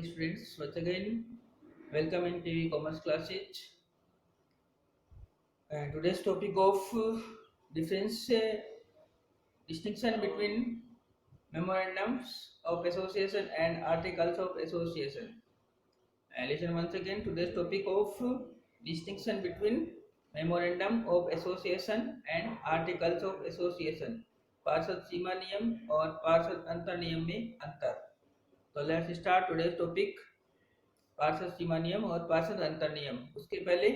students, once again, welcome in TV Commerce classes. And today's topic of difference distinction between memorandums of association and articles of association. And listen once again, today's topic of distinction between memorandum of association and articles of association. पार्षद सीमा नियम और पार्षद अंतर नियम में अंतर. तो let's start today's topic पार्षद सीमा नियम और पार्षद अंतर नियम. उसके पहले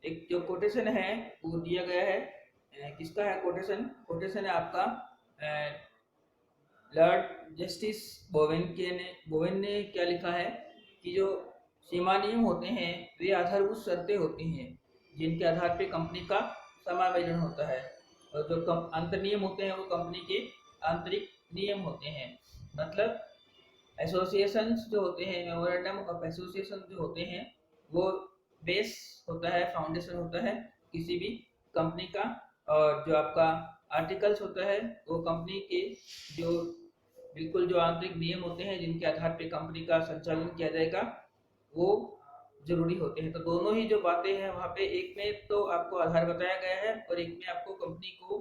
एक जो कोटेशन है वो दिया गया है. किसका है कोटेशन? कोटेशन है आपका लॉर्ड जस्टिस बोवेन ने क्या लिखा है कि जो सीमा नियम होते हैं वे आधारभूत शर्तें होती हैं जिनके आधार पर कंपनी का समायोजन होता है, और जो अंतर नियम होते हैं वो कंपनी के आंतरिक नियम होते हैं. मतलब एसोसिएशंस जो होते हैं, मेमोरेंडम ऑफ एसोसिएशन जो होते हैं वो बेस होता है, फाउंडेशन होता है किसी भी कंपनी का, और जो आपका आर्टिकल्स होता है वो कंपनी के जो बिल्कुल जो आंतरिक नियम होते हैं जिनके आधार पर कंपनी का संचालन किया जाएगा वो जरूरी होते हैं. तो दोनों ही जो बातें हैं वहाँ पे एक में तो आपको आधार बताया गया है और एक में आपको कंपनी को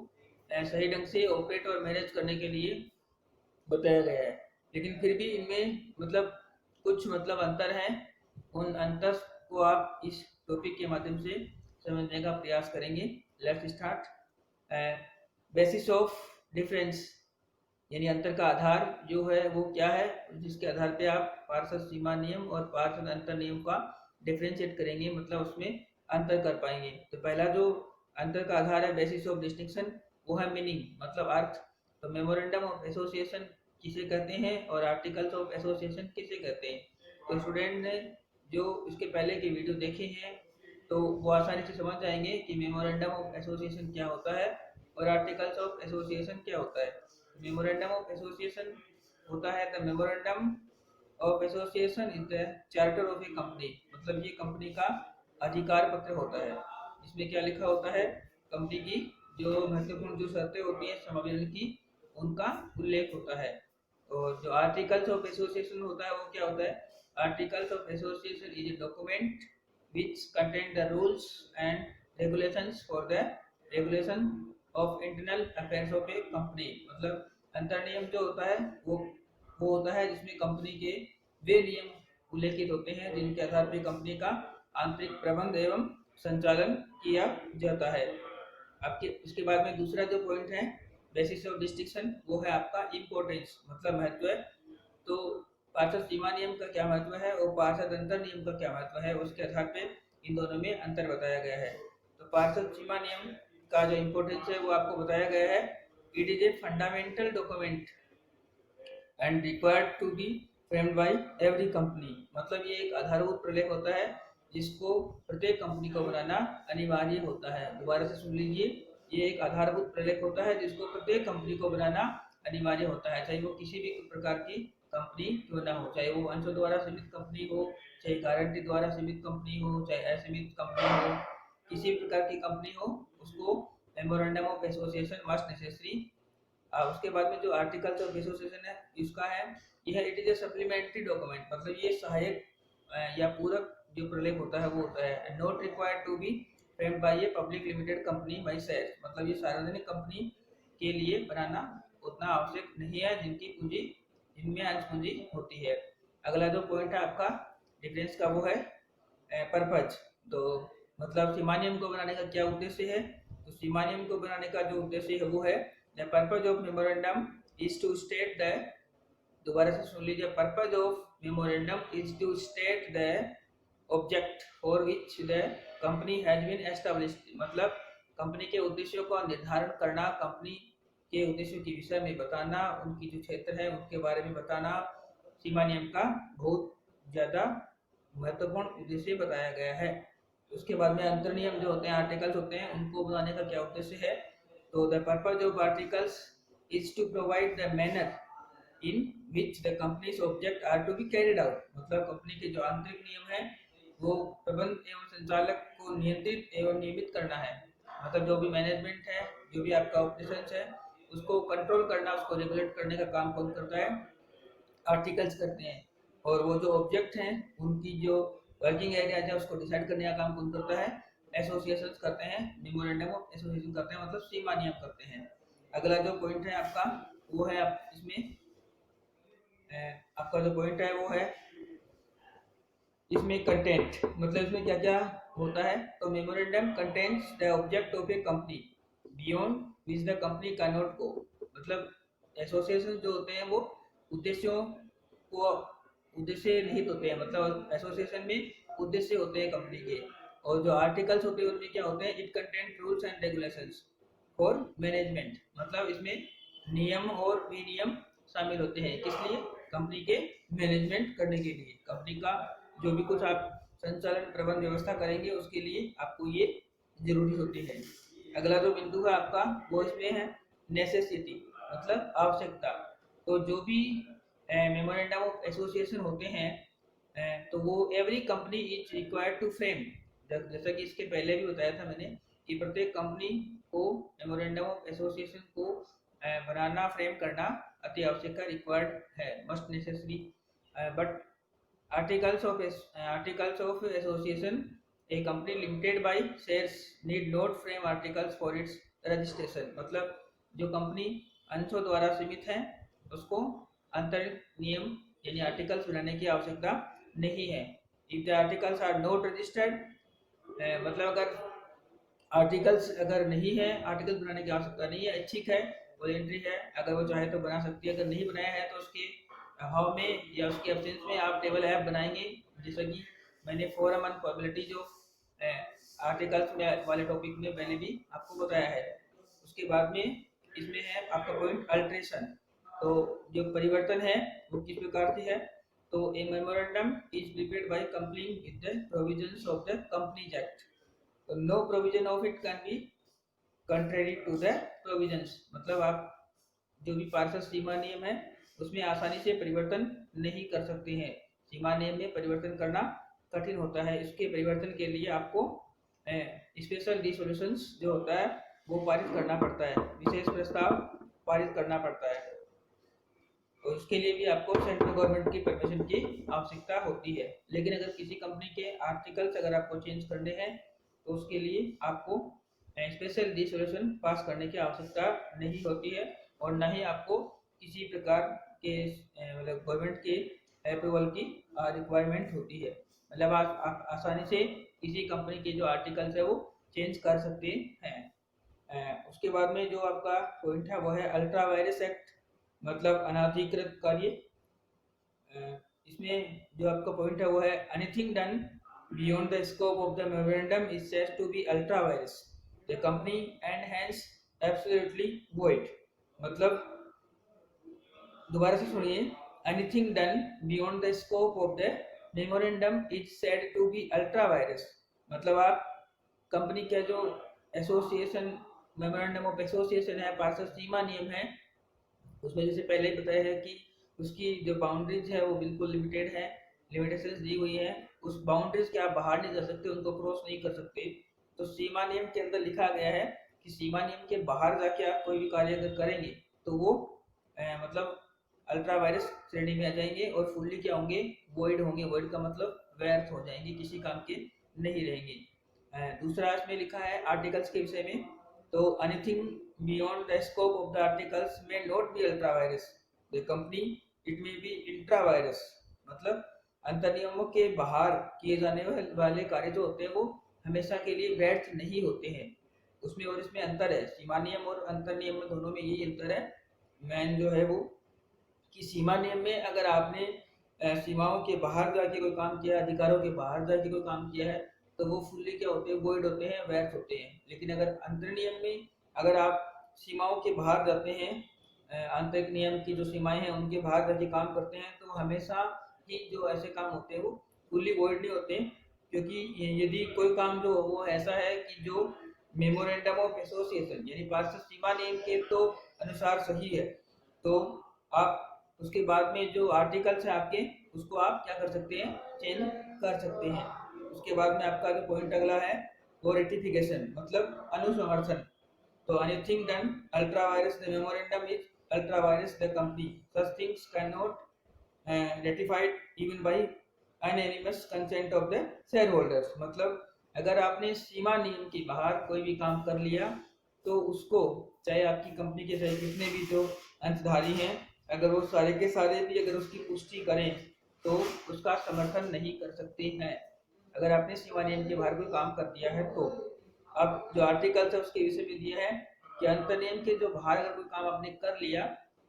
सही ढंग से ऑपरेट और मैनेज करने के लिए बताया गया है. लेकिन फिर भी इनमें कुछ अंतर है. उन अंतर को आप इस टॉपिक के माध्यम से समझने का प्रयास करेंगे. Let's start. Basis of difference यानी अंतर का आधार जो है वो क्या है, जिसके आधार पे आप पार्षद सीमा नियम और पार्षद अंतर नियम का डिफरेंशिएट करेंगे, मतलब उसमें अंतर कर पाएंगे. तो पहला जो अंतर का आधार है बेसिस ऑफ डिस्टिंक्शन वो है मीनिंग, मतलब अर्थ. तो मेमोरेंडम ऑफ एसोसिएशन किसे कहते हैं और आर्टिकल्स ऑफ एसोसिएशन किसे कहते हैं. तो स्टूडेंट ने जो इसके पहले की वीडियो देखे हैं तो वो आसानी से समझ जाएंगे कि मेमोरेंडम ऑफ एसोसिएशन क्या होता है और आर्टिकल्स ऑफ एसोसिएशन क्या होता है. मेमोरेंडम ऑफ एसोसिएशन होता है the memorandum of association is the charter of A company, मतलब ये कंपनी का अधिकार पत्र होता है. इसमें क्या लिखा होता है, कंपनी की जो महत्वपूर्ण जो शर्तें होती हैं समायोजन की उनका उल्लेख होता है. और जो आर्टिकल्स ऑफ एसोसिएशन होता है वो क्या होता है, articles of association is a document which contain the rules and regulations for the regulation of internal affairs of a company. मतलब अंतर नियम जो होता है वो होता है जिसमें कंपनी के वे नियम उल्लेखित होते हैं जिनके आधार पर कंपनी का आंतरिक प्रबंध एवं संचालन किया जाता है. आपके उसके बाद में दूसरा जो पॉइंट है बेसिस ऑफ डिस्टिंक्शन वो है आपका इम्पोर्टेंस, मतलब महत्व है. तो पार्षद सीमा नियम का क्या महत्व है और पार्षद अंतर नियम का क्या महत्व है, उसके आधार पे इन दोनों में अंतर बताया गया है. तो पार्षद सीमा नियम का जो इम्पोर्टेंस है वो आपको बताया गया है. It is a fundamental document and required to be framed by every company, मतलब ये एक आधारभूत प्रलेख होता है जिसको प्रत्येक कंपनी को बनाना अनिवार्य होता है. दोबारा से सुन लीजिए, ये एक आधारभूत प्रलेख होता है जिसको प्रत्येक कंपनी को बनाना अनिवार्य होता है, चाहे वो किसी भी प्रकार की कंपनी क्यों ना हो, चाहे वो अंशों द्वारा सीमित कंपनी हो, चाहे गारंटी द्वारा सीमित कंपनी हो, चाहे असीमित कंपनी हो, किसी प्रकार की कंपनी हो उसको memorandum of association must necessary. उसके बाद में जो आर्टिकल्स ऑफ एसोसिएशन है इसका है यह it is A supplementary document, मतलब ये सहायक या पूरक जो प्रलेख होता है वो होता है. Not required to be framed by a public limited company by shares, मतलब ये सार्वजनिक कंपनी के लिए बनाना उतना आवश्यक नहीं है जिनमें अंश पूंजी होती है. अगला जो पॉइंट है आपका डिफरेंस का वो है पर्पज. तो मतलब सीमा नियम को बनाने का क्या उद्देश्य है, तो सीमा नियम को बनाने का जो उद्देश्य है वो है the purpose of memorandum is to state the, दोबारा से सुन लीजिए, purpose of memorandum is to state the object for which the company has been established, मतलब कंपनी के उद्देश्यों का निर्धारण करना, कंपनी के उद्देश्यों के विषय में बताना, उनकी जो क्षेत्र है उनके बारे में बताना सीमा नियम का बहुत ज़्यादा महत्वपूर्ण उद्देश्य बताया गया है. उसके बाद में अंतर नियम जो होते हैं, आर्टिकल्स होते हैं, उनको बनाने का क्या उद्देश्य है, तो the purpose of articles is to provide the manner in which the company's object are to be carried out, मतलब कंपनी के जो आंतरिक नियम है वो प्रबंध एवं संचालक को नियंत्रित एवं नियमित करना है. मतलब जो भी मैनेजमेंट है, जो भी आपका ऑपरेशंस है उसको कंट्रोल करना, उसको रेगुलेट करने का काम कौन करता है, आर्टिकल्स करते हैं. और वो जो ऑब्जेक्ट हैं उनकी जो वर्किंग एरिया है उसको डिसाइड करने का काम कौन करता है, एसोसिएशन करते हैं, मेमोरेंडम ऑफ एसोसिएशन करते हैं, मतलब सीमा नियम करते हैं। अगला जो पॉइंट है आपका वो है आप इसमें आपका जो पॉइंट है वो है इसमें कंटेंट, मतलब इसमें क्या क्या होता है। तो memorandum contains the object of A company beyond which the company can not go, मतलब एसोसिएशन जो होते हैं वो उद्देश्यों को उद्देश्य निहित होते हैं, मतलब एसोसिएशन में उद्देश्य होते हैं कंपनी के। और जो आर्टिकल्स होते हैं उनमें क्या होते हैं, it content rules and regulations for management, मतलब इसमें नियम और विनियम शामिल होते हैं, किस लिए, कंपनी के मैनेजमेंट करने के लिए। कंपनी का जो भी कुछ आप संचालन प्रबंध व्यवस्था करेंगे उसके लिए आपको ये जरूरी होती है। अगला जो बिंदु है आपका वो इसमें है नेसेसिटी, मतलब आवश्यकता। तो जो भी मेमोरेंडम ऑफ एसोसिएशन होते हैं तो वो every company is required to frame, जैसा कि इसके पहले भी बताया था मैंने कि प्रत्येक कंपनी को मेमोरेंडम ऑफ एसोसिएशन को बनाना, फ्रेम करना अति आवश्यक है, रिक्वायर्ड है, must necessary. But articles of association, a company limited by shares need not frame articles for its registration, मतलब जो कंपनी अंशों द्वारा सीमित है उसको अंतर नियम यानी आर्टिकल्स बनाने की आवश्यकता नहीं है। If the articles are not registered, मतलब अगर आर्टिकल्स अगर नहीं है, आर्टिकल बनाने की आवश्यकता नहीं है, ऐच्छिक है, वॉलेंट्री है, अगर वो चाहे तो बना सकती है, अगर नहीं बनाया है तो उसके अभाव में या उसके एब्सेंस में आप टेबल ऐप बनाएंगे, जैसा कि मैंने फोरम एंड फॉर्मेलिटी जो आर्टिकल्स में वाले टॉपिक में पहले भी आपको बताया है। उसके बाद में इसमें है आपका पॉइंट अल्ट्रेशन, तो जो परिवर्तन है वो किस प्रकार से है, तो a memorandum is prepared by complying with the provisions of the companies act, तो no provision of it can be contrary to the provisions, मतलब आप जो भी पार्षद सीमा नियम है उसमें आसानी से परिवर्तन नहीं कर सकते हैं। सीमा नियम में परिवर्तन करना कठिन होता है, इसके परिवर्तन के लिए आपको स्पेशल रिसोल्यूशंस जो होता है वो पारित करना पड़ता है, विशेष प्रस्ताव पारित करना पड़ता है, तो इसके लिए भी आपको सेंट्रल गवर्नमेंट की परमिशन की आवश्यकता होती है। लेकिन अगर किसी कंपनी के आर्टिकल्स अगर आपको चेंज करने हैं तो उसके लिए आपको स्पेशल रिसोल्यूशन पास करने की आवश्यकता नहीं होती है, और न ही आपको किसी प्रकार के मतलब गवर्नमेंट के अप्रूवल की रिक्वायरमेंट होती है, मतलब आप आसानी से किसी कंपनी के जो आर्टिकल्स है वो चेंज कर सकते हैं। उसके बाद में जो आपका पॉइंट है वो है अल्ट्रा वायरस एक्ट, मतलब अनाधिकृत कार्य। इसमें जो आपका पॉइंट है वो है anything done beyond the scope of the memorandum is said to be ultra vires the company and hence absolutely void, मतलब दोबारा से सुनिए, anything done beyond the scope of the memorandum is said to be ultra vires, मतलब आप company का जो association memorandum of association है, पार्षद सीमा नियम है, उसमें जैसे पहले ही बताया है कि उसकी जो बाउंड्रीज है वो बिल्कुल लिमिटेड है, लिमिटेशंस दी हुई है, उस बाउंड्रीज के आप बाहर नहीं जा सकते, उनको क्रॉस नहीं कर सकते। तो सीमा नियम के अंदर लिखा गया है कि सीमा नियम के बाहर जाके आप कोई भी कार्य अगर करेंगे तो वो मतलब अल्ट्रा वायरस श्रेणी में आ जाएंगे और फुल्ली क्या होंगे, वॉइड होंगे। वॉइड का मतलब व्यर्थ हो जाएंगे, किसी काम के नहीं रहेंगे। दूसरा इसमें लिखा है आर्टिकल्स के विषय में, तो anything beyond the scope of the articles may not be ultra vires the company it may be intra vires, मतलब अंतर नियमों के बाहर किए जाने वाले कार्य जो होते हैं वो हमेशा के लिए व्यर्थ नहीं होते हैं, उसमें और इसमें अंतर है। सीमा नियम और अंतर नियम में दोनों में यही अंतर है मैन जो है वो, कि सीमा नियम में अगर आपने सीमाओं के बाहर जाके कोई काम किया, अधिकारों के बाहर जाके कोई काम किया है तो वो फुल्ली क्या होते हैं, वॉइड होते हैं, व्यर्थ होते हैं। लेकिन अगर अंतर नियम में अगर आप सीमाओं के बाहर जाते हैं, आंतरिक नियम की जो सीमाएं हैं उनके बाहर जाके काम करते हैं, तो हमेशा ही जो ऐसे काम होते हैं वो फुल्ली वॉइड नहीं होते, क्योंकि यदि कोई काम जो वो ऐसा है कि जो मेमोरेंडम ऑफ एसोसिएशन यानी पार्षद सीमा नियम के तो अनुसार सही है, तो आप उसके बाद में जो आर्टिकल्स है आपके उसको आप क्या कर सकते हैं, चेंज कर सकते हैं। उसके बाद में आपका जो पॉइंट अगला है वो रेटिफिकेशन, मतलब अनुसमर्थन। तो anything done ultra vires the memorandum is ultra vires the company, such things can not ratified even by unanimous consent of the share holders. मतलब अगर आपने सीमा नियम के बाहर कोई भी काम कर लिया तो उसको, चाहे आपकी कंपनी के चाहे कितने भी जो अंशधारी हैं, अगर वो सारे के सारे भी अगर उसकी पुष्टि करें तो उसका समर्थन नहीं कर सकते हैं। अगर आपने सीमा नियम के बाहर कोई काम कर दिया है तो अब जो आर्टिकल्स है उसके विषय में दिया है कि अंतर नियम के जो बाहर अगर कोई काम आपने कर लिया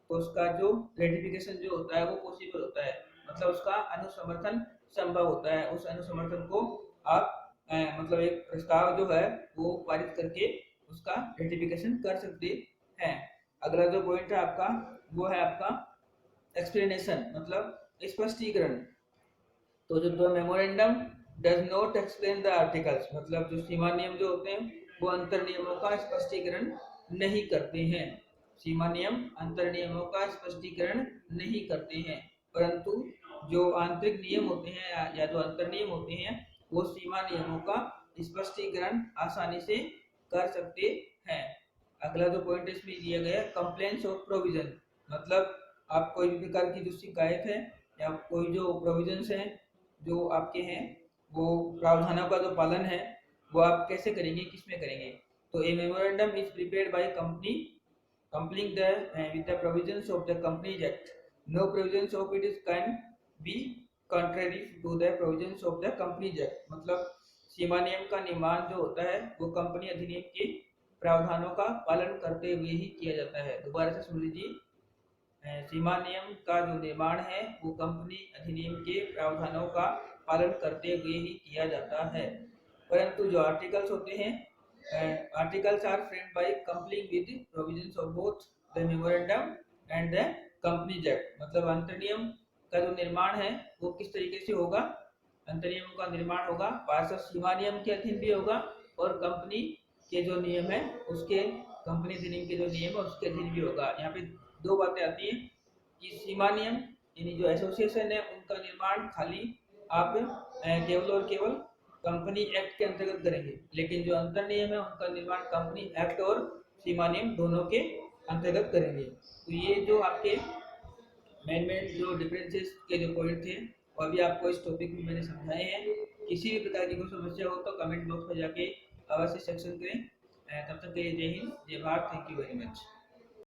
तो उसका जो रेटिफिकेशन जो होता है वो पॉसिबल होता है, मतलब उसका अनुसमर्थन संभव होता है। उस अनुसमर्थन को आप मतलब एक प्रस्ताव जो है वो पारित करके उसका रेटिफिकेशन कर सकते हैं। अगला जो पॉइंट है आपका वो है आपका एक्सप्लेनेशन, मतलब स्पष्टीकरण। तो जो दो memorandum does not explain the articles, मतलब जो सीमा नियम जो होते हैं वो अंतर नियमों का स्पष्टीकरण नहीं करते हैं। सीमा नियम अंतर नियमों का स्पष्टीकरण नहीं करते हैं, परंतु जो आंतरिक नियम होते हैं या जो अंतर नियम होते हैं वो सीमा नियमों का स्पष्टीकरण आसानी से कर सकते हैं। अगला जो पॉइंट इसमें दिया गया है कंप्लेंट्स ऑफ प्रोविजन, मतलब आप कोई भी प्रकार की जो शिकायत है या कोई जो प्रोविजंस हैं जो आपके हैं, वो प्रावधानों का जो पालन है वो आप कैसे करेंगे, किसमें करेंगे। तो a memorandum is prepared by company complying the with the provisions of the Companies Act. No provisions of it is can be contrary to the provisions of the Companies Act। मतलब सीमा नियम का निर्माण जो होता है वो कंपनी अधिनियम के प्रावधानों का पालन करते हुए ही किया जाता है। दोबारा से सुन लीजिए, सीमा नियम का जो निर्माण है वो कंपनी अधिनियम के प्रावधानों का पालन करते हुए ही किया जाता है, परंतु जो आर्टिकल्स होते हैं articles are framed by complying with provisions of both the memorandum and the companies act. मतलब अंतर्नियम का जो निर्माण है वो किस तरीके से होगा, अंतर्नियमों का निर्माण होगा पार्षद सीमा नियम के अधीन भी होगा और कंपनी के जो नियम है उसके, कंपनी अधिनियम के जो नियम है उसके अधीन भी होगा। यहाँ पे दो बातें आती हैं कि सीमा नियम यानी जो एसोसिएशन है उनका निर्माण खाली आप केवल और केवल कंपनी एक्ट के अंतर्गत करेंगे, लेकिन जो अंतर नियम है उनका निर्माण कंपनी एक्ट और सीमा नियम दोनों के अंतर्गत करेंगे। तो ये जो आपके मेन जो डिफरेंसेस के जो पॉइंट थे वो अभी आपको इस टॉपिक में मैंने समझाए हैं। किसी भी प्रकार की कोई समस्या हो तो कमेंट बॉक्स में जाके अवश्य सेक्शन करें। तब तक के लिए जय हिंद, जय Bharat, thank you very much.